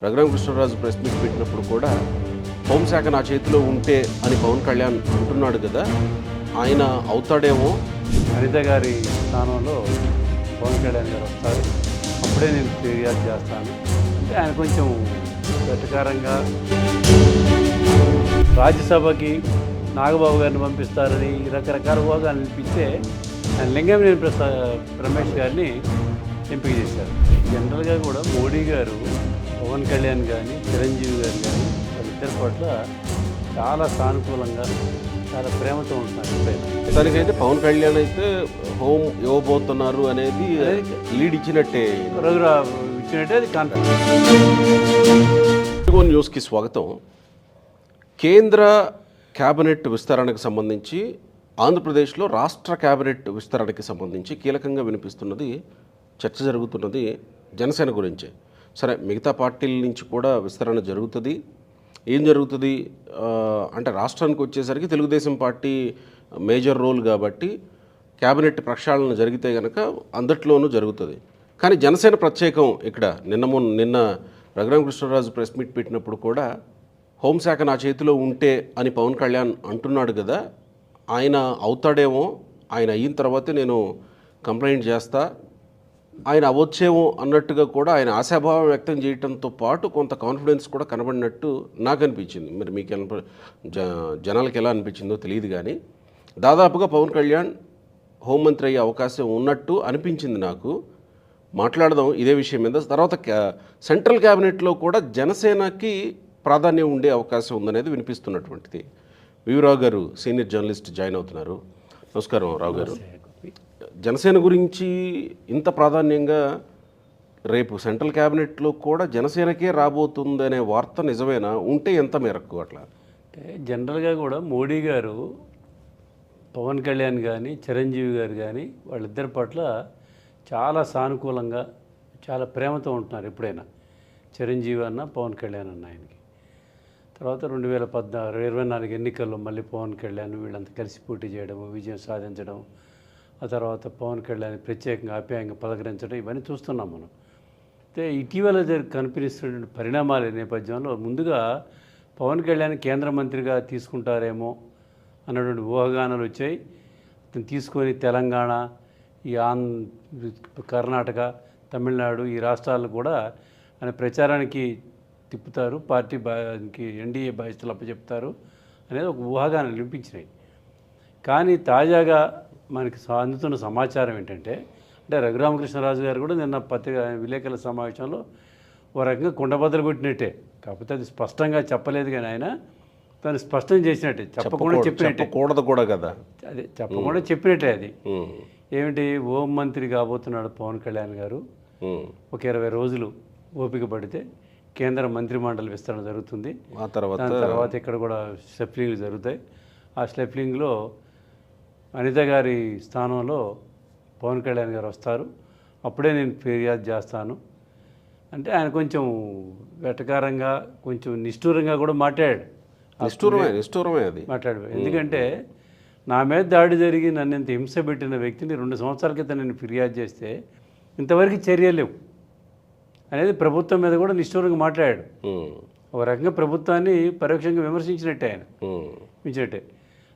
Raghuramakrishnaraju press meet పెట్టినప్పుడు కూడా హోంశాఖ నా చేతిలో ఉంటే అని పవన్ కళ్యాణ్ అంటున్నాడు కదా, ఆయన అవుతాడేమో. అనిత గారి స్థానంలో పవన్ కళ్యాణ్ గారు వస్తారు, అప్పుడే నేను ఫిర్యాదు చేస్తాను అంటే ఆయన కొంచెం వెటకారంగా రాజ్యసభకి నాగబాబు గారిని పంపిస్తారని రకరకాల ఊహగా అనిపిస్తే ఆయన లింగంనేని రమేష్ గారిని ఎంపిక చేశారు. జనరల్గా కూడా మోడీ గారు పవన్ కళ్యాణ్ కానీ చిరంజీవి గారు కానీ వాళ్ళిద్దరి పట్ల చాలా సానుకూలంగా చాలా ప్రేమతో ఉంటున్నారు. ఎప్పుడైనా దానికైతే పవన్ కళ్యాణ్ అయితే హోం ఇవ్వబోతున్నారు అనేది లీడ్ ఇచ్చినట్టే. ఇచ్చినట్టే అది కాన్ఫిడెన్స్. న్యూస్కి స్వాగతం. కేంద్ర కేబినెట్ విస్తరణకు సంబంధించి ఆంధ్రప్రదేశ్లో రాష్ట్ర కేబినెట్ విస్తరణకి సంబంధించి కీలకంగా వినిపిస్తున్నది, చర్చ జరుగుతున్నది జనసేన గురించే. సరే, మిగతా పార్టీల నుంచి కూడా విస్తరణ జరుగుతుంది. ఏం జరుగుతుంది అంటే రాష్ట్రానికి వచ్చేసరికి తెలుగుదేశం పార్టీ మేజర్ రోల్ కాబట్టి కేబినెట్ ప్రక్షాళన జరిగితే కనుక అందట్లోనూ జరుగుతుంది. కానీ జనసేన ప్రత్యేకం ఇక్కడ నిన్న రఘురామకృష్ణరాజు ప్రెస్ మీట్ పెట్టినప్పుడు కూడా హోంశాఖ నా చేతిలో ఉంటే అని పవన్ కళ్యాణ్ అంటున్నాడు కదా, ఆయన అవుతాడేమో, ఆయన అయిన తర్వాతే నేను కంప్లైంట్ చేస్తా, ఆయన అవ్వచ్చేమో అన్నట్టుగా కూడా ఆయన ఆశాభావం వ్యక్తం చేయడంతో పాటు కొంత కాన్ఫిడెన్స్ కూడా కనబడినట్టు నాకు అనిపించింది. మరి మీకు జనాలకు ఎలా అనిపించిందో తెలియదు, కానీ దాదాపుగా పవన్ కళ్యాణ్ హోంమంత్రి అయ్యే అవకాశం ఉన్నట్టు అనిపించింది నాకు. మాట్లాడదాం ఇదే విషయం మీద. తర్వాత సెంట్రల్ క్యాబినెట్లో కూడా జనసేనకి ప్రాధాన్యం ఉండే అవకాశం ఉందనేది వినిపిస్తున్నటువంటిది. రావు గారు సీనియర్ జర్నలిస్ట్ జాయిన్ అవుతున్నారు. నమస్కారం రావు గారు. జనసేన గురించి ఇంత ప్రాధాన్యంగా రేపు సెంట్రల్ క్యాబినెట్లో కూడా జనసేనకే రాబోతుందనే వార్త నిజమేనా? ఉంటే ఎంత మేరకు అట్లా? అంటే జనరల్గా కూడా మోడీ గారు పవన్ కళ్యాణ్ కానీ చిరంజీవి గారు కానీ వాళ్ళిద్దరి పట్ల చాలా సానుకూలంగా చాలా ప్రేమతో ఉంటున్నారు. ఎప్పుడైనా చిరంజీవి అన్న పవన్ కళ్యాణ్ అన్న ఆయనకి. తర్వాత 2024 ఎన్నికల్లో మళ్ళీ పవన్ కళ్యాణ్ వీళ్ళంతా కలిసి పోటీ చేయడం, విజయం సాధించడం, ఆ తర్వాత పవన్ కళ్యాణ్ ప్రత్యేకంగా ఆప్యాయంగా పలకరించడం, ఇవన్నీ చూస్తున్నాం మనం. అయితే ఇటీవల కనిపిస్తున్న పరిణామాల నేపథ్యంలో ముందుగా పవన్ కళ్యాణ్ కేంద్ర మంత్రిగా తీసుకుంటారేమో అన్నటువంటి ఊహాగానాలు వచ్చాయి. అతను తీసుకొని తెలంగాణ, ఈ కర్ణాటక, తమిళనాడు ఈ రాష్ట్రాలను కూడా ఆయన ప్రచారానికి తిప్పుతారు, పార్టీకి ఎన్డీఏ బాధ్యతలు అప్పచెప్తారు అనేది ఒక ఊహాగానం వినిపించినాయి. కానీ తాజాగా మనకి అందుతున్న సమాచారం ఏంటంటే, అంటే రఘురామకృష్ణరాజు గారు కూడా నిన్న విలేకరుల సమావేశంలో ఓ రకంగా కుండబద్దలు కొట్టినట్టే, కాకపోతే అది స్పష్టంగా చెప్పలేదు, కానీ ఆయన తను స్పష్టం చేసినట్టే, చెప్పకుండా చెప్పినట్టే. కూడదు కూడా కదా, అదే చెప్పకుండా చెప్పినట్టే. అది ఏమిటి, హోం మంత్రి కాబోతున్నాడు పవన్ కళ్యాణ్ గారు, ఒక 20 రోజులు ఓపిక పడితే కేంద్ర మంత్రిమండలి విస్తరణ జరుగుతుంది. దాని తర్వాత ఇక్కడ కూడా స్టెప్లింగ్లు జరుగుతాయి. ఆ స్టెప్లింగ్లో అనిత గారి స్థానంలో పవన్ కళ్యాణ్ గారు వస్తారు, అప్పుడే నేను ఫిర్యాదు చేస్తాను అంటే ఆయన కొంచెం వెటకారంగా కొంచెం నిష్ఠూరంగా కూడా మాట్లాడాడు. నిష్ఠూరమే అది మాట్లాడు. ఎందుకంటే నా మీద దాడి జరిగి నన్ను ఇంత హింస పెట్టిన వ్యక్తిని 2 సంవత్సరాల క్రితం నేను ఫిర్యాదు చేస్తే ఇంతవరకు చర్యలేవు అనేది ప్రభుత్వం మీద కూడా నిష్ఠూరంగా మాట్లాడాడు. ఒక రకంగా ప్రభుత్వాన్ని పరోక్షంగా విమర్శించినట్టే ఆయన మించినట్టే.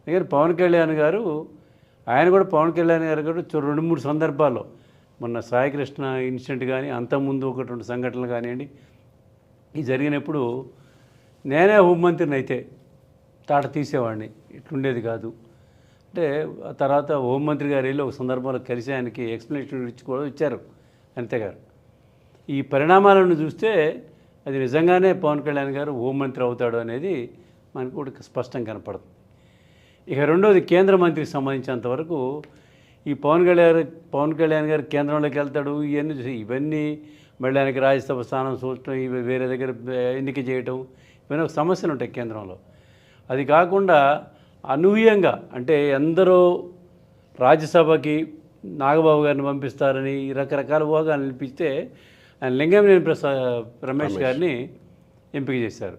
అందుకని పవన్ కళ్యాణ్ గారు కూడా పవన్ కళ్యాణ్ గారు కూడా 2-3 సందర్భాల్లో, మొన్న సాయికృష్ణ ఇన్సిడెంట్ కానీ అంతకుముందు 1-2 సంఘటనలు కానివ్వండి, ఇది జరిగినప్పుడు నేనే హోంమంత్రిని అయితే తాట తీసేవాడిని, ఇట్లుండేది కాదు అంటే. ఆ తర్వాత హోంమంత్రి గారు వెళ్ళి ఒక సందర్భంలో కలిసి ఆయనకి ఎక్స్ప్లెనేషన్ ఇచ్చి కూడా ఇచ్చారు అనిత గారు. ఈ పరిణామాలను చూస్తే అది నిజంగానే పవన్ కళ్యాణ్ గారు హోంమంత్రి అవుతాడు అనేది మనకు కూడా స్పష్టంగా కనపడుతుంది. ఇక రెండోది, కేంద్ర మంత్రికి సంబంధించినంతవరకు ఈ పవన్ కళ్యాణ్ గారు కేంద్రంలోకి వెళ్తాడు, ఇవన్నీ మళ్ళీ ఆయనకి రాజ్యసభ స్థానం చూడటం, ఇవి వేరే దగ్గర ఎన్నిక చేయటం, ఇవన్నీ ఒక సమస్యలు ఉంటాయి కేంద్రంలో. అది కాకుండా అనూహ్యంగా అంటే ఎందరో రాజ్యసభకి నాగబాబు గారిని పంపిస్తారని రకరకాల ఊహగా అనిపిస్తే ఆయన లింగంనేని రమేష్ గారిని ఎంపిక చేశారు.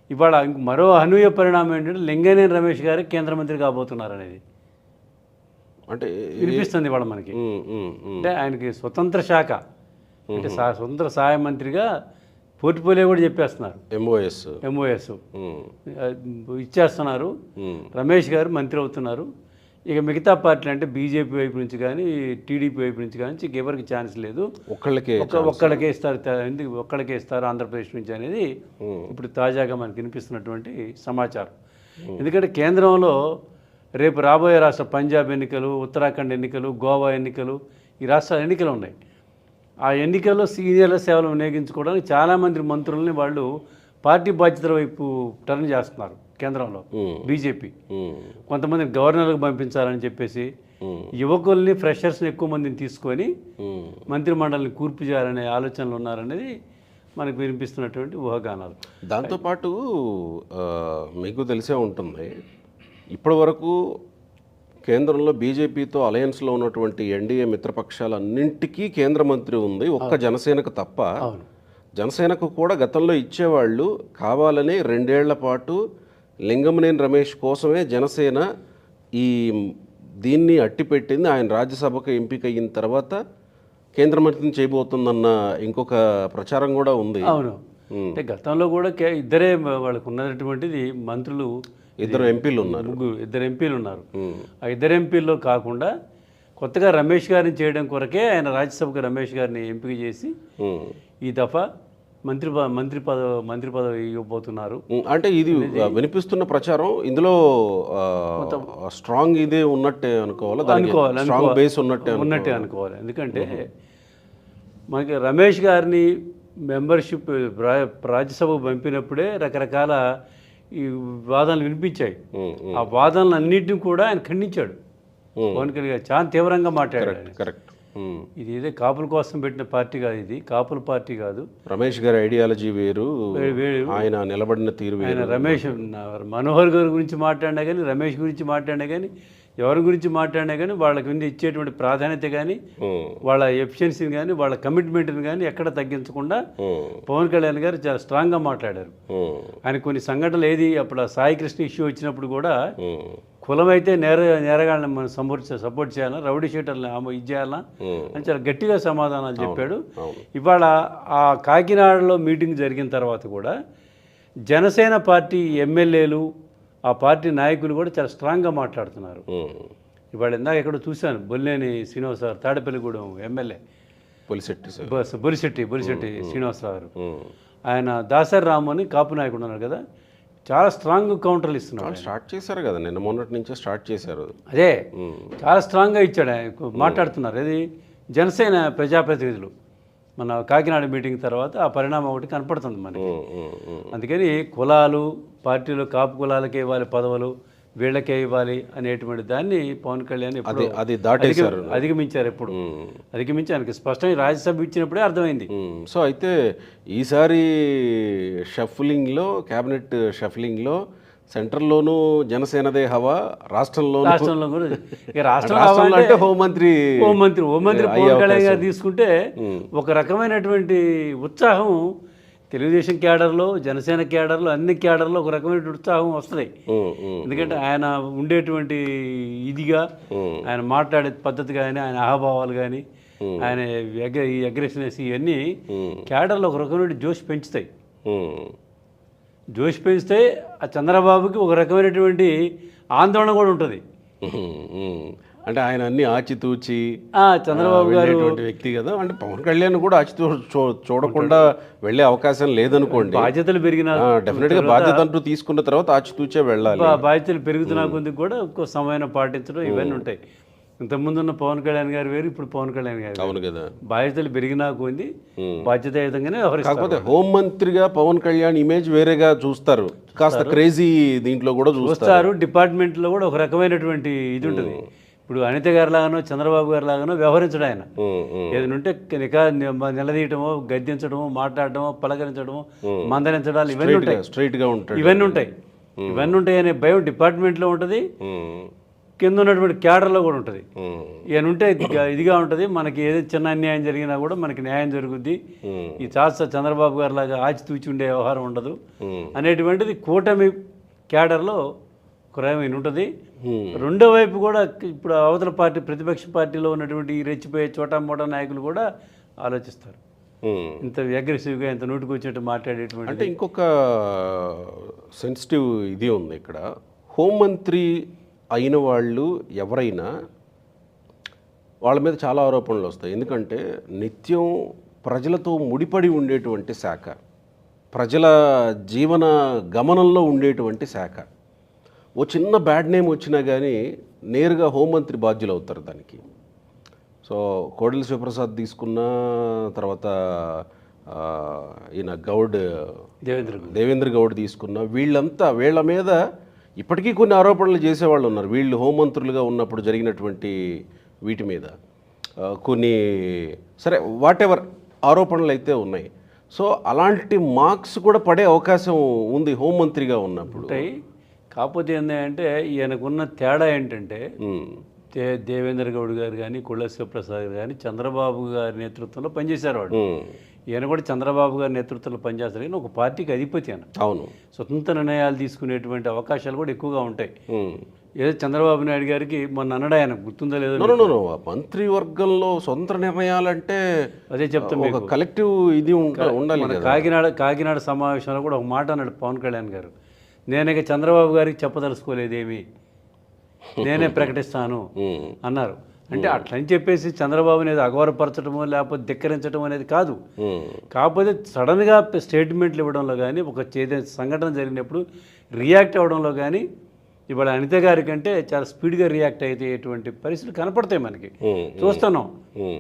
ఇవాళ మరో అనూహ్య పరిణామం ఏంటంటే లింగంనేని రమేష్ గారు కేంద్ర మంత్రి కాబోతున్నారు అనేది అంటే వినిపిస్తుంది ఇవాళ మనకి. అంటే ఆయనకి స్వతంత్ర శాఖ అంటే స్వతంత్ర సహాయ మంత్రిగా పోర్ట్ఫోలియో కూడా చెప్పేస్తున్నారు. ఎంఓఎస్ ఎంఓఎస్ ఇచ్చేస్తున్నారు. రమేష్ గారు మంత్రి అవుతున్నారు. ఇక మిగతా పార్టీలు అంటే బీజేపీ వైపు నుంచి కానీ టీడీపీ వైపు నుంచి కానీ ఎవరికి ఛాన్స్ లేదు, ఒక్కళ్ళకే ఇస్తారు, ఒక్కళ్ళకే ఇస్తారు ఆంధ్రప్రదేశ్ నుంచి అనేది ఇప్పుడు తాజాగా మనకు వినిపిస్తున్నటువంటి సమాచారం. ఎందుకంటే కేంద్రంలో రేపు రాబోయే రాష్ట్ర పంజాబ్ ఎన్నికలు, ఉత్తరాఖండ్ ఎన్నికలు, గోవా ఎన్నికలు, ఈ రాష్ట్రాల ఎన్నికలు ఉన్నాయి. ఆ ఎన్నికల్లో సీనియర్ల సేవలు వినియోగించుకోవడానికి చాలామంది మంత్రుల్ని వాళ్ళు పార్టీ బాధ్యతల వైపు టర్న్ చేస్తున్నారు. కేంద్రంలో బీజేపీ కొంతమంది గవర్నర్లకు పంపించాలని చెప్పేసి యువకుల్ని, ఫ్రెషర్స్ని ఎక్కువ మందిని తీసుకొని మంత్రిమండలిని కూర్పు చేయాలనే ఆలోచనలు ఉన్నారనేది మనకు వినిపిస్తున్నటువంటి ఊహాగానాలు. దాంతోపాటు మీకు తెలిసే ఉంటుంది, ఇప్పటి వరకు కేంద్రంలో బీజేపీతో అలయన్స్లో ఉన్నటువంటి ఎన్డీఏ మిత్రపక్షాలన్నింటికీ కేంద్ర మంత్రి ఉంది, ఒక్క జనసేనకు తప్ప. జనసేనకు కూడా గతంలో ఇచ్చేవాళ్ళు కావాలని 2 ఏళ్ల పాటు లింగమనేని రమేష్ కోసమే జనసేన ఈ దీన్ని అట్టిపెట్టింది. ఆయన రాజ్యసభకు ఎంపిక అయిన తర్వాత కేంద్ర మంత్రిని చేయబోతుందన్న ఇంకొక ప్రచారం కూడా ఉంది. అవును, అంటే గతంలో కూడా ఇద్దరే వాళ్ళకు ఉన్నటువంటిది మంత్రులు, 2 ఎంపీలు ఉన్నారు, 2 ఎంపీలు ఉన్నారు. ఆ 2 ఎంపీల్లో కాకుండా కొత్తగా రమేష్ గారిని చేయడం కొరకే ఆయన రాజ్యసభకు రమేష్ గారిని ఎంపిక చేసి ఈ దఫా మంత్రి పదవి ఇవ్వబోతున్నారు. అంటే ఇది వినిపిస్తున్న ప్రచారం ఇందులో స్ట్రాంగ్ ఇదే ఉన్నట్టే అనుకోవాలి, స్ట్రాంగ్ బేస్ ఉన్నట్టే అనుకోవాలి. ఎందుకంటే మనకి రమేష్ గారిని మెంబర్షిప్ రాజ్యసభకు పంపినప్పుడే రకరకాల ఈ వాదనలు వినిపించాయి. ఆ వాదనలు అన్నింటినీ కూడా ఆయన ఖండించాడు. పవన్ కళ్యాణ్ చాలా తీవ్రంగా మాట్లాడాడు. కరెక్ట్. ఇది ఏదో కాపుల కోసం పెట్టిన పార్టీ కాదు, ఇది కాపుల పార్టీ కాదు. రమేష్ గారి ఐడియాలజీ వేరు, ఆయన నిలబడిన తీరు వేరు. ఆయన రమేష్ మనోహర్ గారి గురించి మాట్లాడినా కానీ, రమేష్ గురించి మాట్లాడినా కానీ, ఎవరి గురించి మాట్లాడినా కానీ వాళ్ళకి ముందు ఇచ్చేటువంటి ప్రాధాన్యత కానీ, వాళ్ళ ఎఫిషియన్సీని కానీ, వాళ్ళ కమిట్మెంట్ని కానీ ఎక్కడ తగ్గించకుండా పవన్ కళ్యాణ్ గారు చాలా స్ట్రాంగ్గా మాట్లాడారు. ఆయన కొన్ని సంఘటనలు ఏది అప్పుడు సాయి కృష్ణ ఇష్యూ వచ్చినప్పుడు కూడా కులమైతే నేరగాళ్ళని మనం సపోర్ట్ చేయాలా, రౌడీ షీటర్ని ఇది చేయాలా అని చాలా గట్టిగా సమాధానాలు చెప్పాడు. ఇవాళ ఆ కాకినాడలో మీటింగ్ జరిగిన తర్వాత కూడా జనసేన పార్టీ ఎమ్మెల్యేలు, ఆ పార్టీ నాయకులు కూడా చాలా స్ట్రాంగ్గా మాట్లాడుతున్నారు. ఇవాళ ఇందాక ఎక్కడో చూశాను, బొల్లేని శ్రీనివాసరావు, తాడేపల్లిగూడెం ఎమ్మెల్యే, బొలిశెట్టి శ్రీనివాసరావు గారు, ఆయన దాసరి రాము అని కాపు నాయకుడు ఉన్నారు కదా, చాలా స్ట్రాంగ్ కౌంటర్లు ఇస్తున్నారు. స్టార్ట్ చేశారు కదా, నిన్న మొన్నటి నుంచే స్టార్ట్ చేశారు. అదే చాలా స్ట్రాంగ్గా ఇచ్చాడు, మాట్లాడుతున్నారు. అది జనసేన ప్రజాప్రతినిధులు మన కాకినాడ మీటింగ్ తర్వాత ఆ పరిణామం ఒకటి కనపడుతుంది మనకి. అందుకని కులాలు, పార్టీలో కాపు కులాలకే ఇవ్వాలి పదవులు, వీళ్ళకే ఇవ్వాలి అనేటువంటి దాన్ని పవన్ కళ్యాణ్ అధిగమించారు. ఎప్పుడు అధిగమించి ఆయనకి స్పష్టంగా రాజ్యసభ ఇచ్చినప్పుడే అర్థమైంది. సో అయితే ఈసారి షఫ్లింగ్లో, క్యాబినెట్ షఫ్లింగ్లో సెంట్రల్లోనూ జనసేనదే హవా, రాష్ట్రంలో కూడా ఇక రాష్ట్రంలో అంటే హోంమంత్రి పవన్ కళ్యాణ్ గారు తీసుకుంటే ఒక రకమైనటువంటి ఉత్సాహం తెలుగుదేశం క్యాడర్లో, జనసేన క్యాడర్లో, అన్ని క్యాడర్లో ఒక రకమైన ఉత్సాహం వస్తుంది. ఎందుకంటే ఆయన ఉండేటువంటి ఇదిగా, ఆయన మాట్లాడే పద్ధతి కానీ, ఆయన అహాభావాలు కానీ, ఆయన ఈ అగ్రెసివ్నెస్ ఇవన్నీ క్యాడర్లో ఒక రకమైన జోష్ పెంచుతాయి. జోష్ పెంచితే ఆ చంద్రబాబుకి ఒక రకమైనటువంటి ఆందోళన కూడా ఉంటుంది. అంటే ఆయన అన్ని ఆచితూచి చంద్రబాబు గారు వ్యక్తి కదా, అంటే పవన్ కళ్యాణ్ కూడా ఆచితూ చూడకుండా వెళ్ళే అవకాశం లేదనుకోండి. బాధ్యతలు పెరిగిన డెఫినెట్గా బాధ్యత అంటూ తీసుకున్న తర్వాత ఆచితూచే వెళ్ళాలి. బాధ్యతలు పెరుగుతున్న కొద్దికి కూడా ఒక్కో సమయం పాటించడం ఇవన్నీ ఉంటాయి. ఇంతకుముందు ఉన్న పవన్ కళ్యాణ్ గారు వేరు, ఇప్పుడు పవన్ కళ్యాణ్ గారు. అవును కదా, బాధ్యతలు పెరిగినా కొంది బాధ్యతాయుతంగానే వ్యవహరిస్తారు. కాకపోతే హోంమంత్రిగా పవన్ కళ్యాణ్ ఇమేజ్ వేరేగా చూస్తారు, కాస్త క్రేజీ దీంట్లో కూడా చూస్తారు. డిపార్ట్మెంట్లో కూడా ఒక రకమైనటువంటి ఇది ఉంటుంది. ఇప్పుడు అనిత గారి లాగానో, చంద్రబాబు గారి లాగానో వ్యవహరించడం ఆయన. ఏదైనా ఉంటే నిలదీయటమో, గద్దించడమో, మాట్లాడటమో, పలకరించడమో, మందరించడాలు ఇవన్నీ ఉంటాయి. స్ట్రైట్గా ఉంటాయి. ఇవన్నీ ఉంటాయి అనే భయం డిపార్ట్మెంట్లో ఉంటుంది, కింద ఉన్నటువంటి క్యాడర్లో కూడా ఉంటుంది. ఈయన ఉంటే ఇదిగా ఉంటుంది, మనకి ఏదైనా చిన్న అన్యాయం జరిగినా కూడా మనకి న్యాయం జరుగుద్ది, ఈ చంద్రబాబు గారి లాగా ఆచితూచి ఉండే వ్యవహారం ఉండదు అనేటువంటిది కూటమి క్యాడర్లో క్రమేణ ఉంటుంది. రెండో వైపు కూడా ఇప్పుడు అవతల పార్టీ, ప్రతిపక్ష పార్టీలో ఉన్నటువంటి ఈ రెచ్చిపోయే చోటా మోటా నాయకులు కూడా ఆలోచిస్తారు. ఇంత అగ్రెసివ్గా ఇంత నోటికి వచ్చినట్టు మాట్లాడేటువంటి అంటే ఇంకొక సెన్సిటివ్ ఇది ఉంది ఇక్కడ. హోంమంత్రి అయిన వాళ్ళు ఎవరైనా వాళ్ళ మీద చాలా ఆరోపణలు వస్తాయి. ఎందుకంటే నిత్యం ప్రజలతో ముడిపడి ఉండేటువంటి శాఖ, ప్రజల జీవన గమనంలో ఉండేటువంటి శాఖ. ఓ చిన్న బ్యాడ్ నేమ్ వచ్చినా కానీ నేరుగా హోంమంత్రి బాధ్యులు అవుతారు దానికి. సో కోడెల శివప్రసాద్ తీసుకున్న తర్వాత ఈయన గౌడ్ దేవేంద్ర గౌడ్ తీసుకున్న వీళ్ళ మీద ఇప్పటికీ కొన్ని ఆరోపణలు చేసేవాళ్ళు ఉన్నారు. వీళ్ళు హోంమంత్రులుగా ఉన్నప్పుడు జరిగినటువంటి వీటి మీద కొన్ని సరే వాట్ ఎవర్ ఆరోపణలు అయితే ఉన్నాయి. సో అలాంటి మార్క్స్ కూడా పడే అవకాశం ఉంది హోంమంత్రిగా ఉన్నప్పుడు. కాకపోతే ఏంటంటే ఈయనకున్న తేడా ఏంటంటే దేవేంద్ర గౌడ్ గారు కానీ కోడెల శివప్రసాద్ గారు కానీ చంద్రబాబు గారి నేతృత్వంలో పనిచేశారు వాడు. ఈయన కూడా చంద్రబాబు గారి నేతృత్వంలో పనిచేస్తారు కానీ ఒక పార్టీకి అధిపతి అని. అవును, స్వతంత్ర నిర్ణయాలు తీసుకునేటువంటి అవకాశాలు కూడా ఎక్కువగా ఉంటాయి. ఏదో చంద్రబాబు నాయుడు గారికి మొన్న అన్నాడు, ఆయన గుర్తుందో లేదో, మంత్రివర్గంలో స్వతంత్ర నిర్ణయాలంటే అదే చెప్తాను, ఒక కలెక్టివ్ ఇది ఉండాలి. కాకినాడ సమావేశంలో కూడా ఒక మాట అన్నాడు పవన్ కళ్యాణ్ గారు, నేనే చంద్రబాబు గారికి చెప్పదలుచుకోలేదేమి, నేనే ప్రకటిస్తాను అన్నారు. అంటే అట్లని చెప్పేసి చంద్రబాబుని ఏదో అగౌరవపరచడమో లేకపోతే ధిక్కరించడం అనేది కాదు. కాకపోతే సడన్గా స్టేట్మెంట్లు ఇవ్వడంలో కానీ ఒక సంఘటన జరిగినప్పుడు రియాక్ట్ అవ్వడంలో కానీ ఇవాళ అనిత గారి కంటే చాలా స్పీడ్గా రియాక్ట్ అయ్యేటువంటి పరిస్థితులు కనపడతాయి మనకి, చూస్తున్నాం.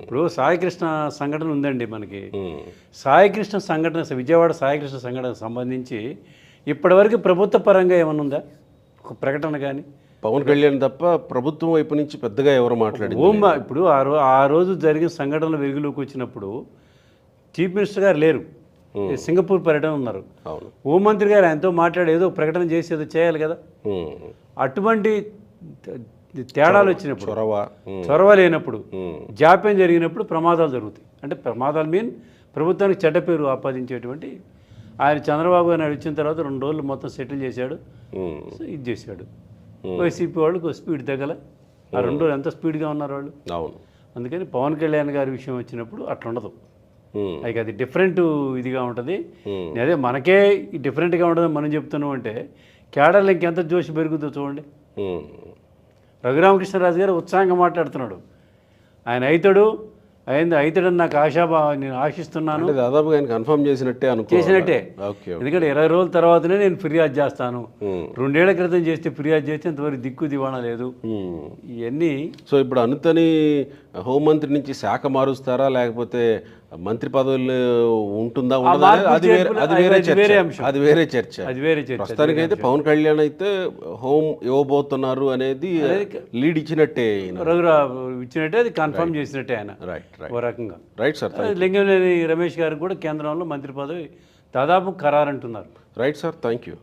ఇప్పుడు సాయికృష్ణ సంఘటన ఉందండి మనకి. సాయికృష్ణ సంఘటన, విజయవాడ సాయికృష్ణ సంఘటనకు సంబంధించి ఇప్పటివరకు ప్రభుత్వ పరంగా ఏమన్నా ఉందా ఒక ప్రకటన కానీ? పవన్ కళ్యాణ్ తప్ప ప్రభుత్వం వైపు నుంచి పెద్దగా ఎవరు మాట్లాడింది? ఇప్పుడు ఆ రోజు జరిగిన సంఘటనలు వెలుగులోకి వచ్చినప్పుడు చీఫ్ మినిస్టర్ గారు లేరు, సింగపూర్ పర్యటన ఉన్నారు. హోంమంత్రి గారు ఆయనతో మాట్లాడి ఏదో ప్రకటన చేసి ఏదో చేయాలి కదా. అటువంటి తేడాలు వచ్చినప్పుడు, చొరవ లేనప్పుడు, జాప్యం జరిగినప్పుడు ప్రమాదాలు జరుగుతాయి. అంటే ప్రమాదాలు మీన్ ప్రభుత్వానికి చెడ్డ పేరు ఆపాదించేటువంటి ఆయన చంద్రబాబు గారిని వచ్చిన తర్వాత 2 రోజులు మొత్తం సెటిల్ చేశాడు, ఇది చేశాడు. వైసీపీ వాళ్ళకి స్పీడ్ తగ్గల, ఆ 2 రోజులు ఎంత స్పీడ్గా ఉన్నారు వాళ్ళు. అవును, అందుకని పవన్ కళ్యాణ్ గారి విషయం వచ్చినప్పుడు అట్లా ఉండదు. అది డిఫరెంట్ ఇదిగా ఉంటుంది. అదే మనకే డిఫరెంట్గా ఉంటుందని మనం చెప్తున్నాం అంటే కేడర్లు ఇంకెంత జోషి పెరుగుతుందో చూడండి. రఘురామకృష్ణరాజు గారు ఉత్సాహంగా మాట్లాడుతున్నాడు, ఆయన అవుతాడని నాకు నేను ఆశిస్తున్నాను. దాదాపుగా ఆయన కన్ఫర్మ్ చేసినట్టే. ఎందుకంటే 20 రోజుల తర్వాతనే నేను ఫిర్యాదు చేస్తాను, 2 ఏళ్ల క్రితం చేస్తే ఫిర్యాదు చేస్తే ఇంతవరకు దిక్కు దివాణా లేదు ఇవన్నీ. సో ఇప్పుడు అనితని హోంమంత్రి నుంచి శాఖ మారుస్తారా లేకపోతే మంత్రి పదవులు ఉంటుందా ఉండదా అది వేరే చర్చ. ప్రస్తుతానికైతే పవన్ కళ్యాణ్ అయితే హోం ఇవ్వబోతున్నారు అనేది లీడ్ ఇచ్చినట్టే, ఇచ్చినట్టే, అది కన్ఫర్మ్ చేసినట్టే ఆయన. ఓ రకంగా రైట్ సార్. లింగంనేని రమేష్ గారు కూడా కేంద్రంలో మంత్రి పదవి దాదాపు ఖరారంటున్నారు. Right sir, thank you.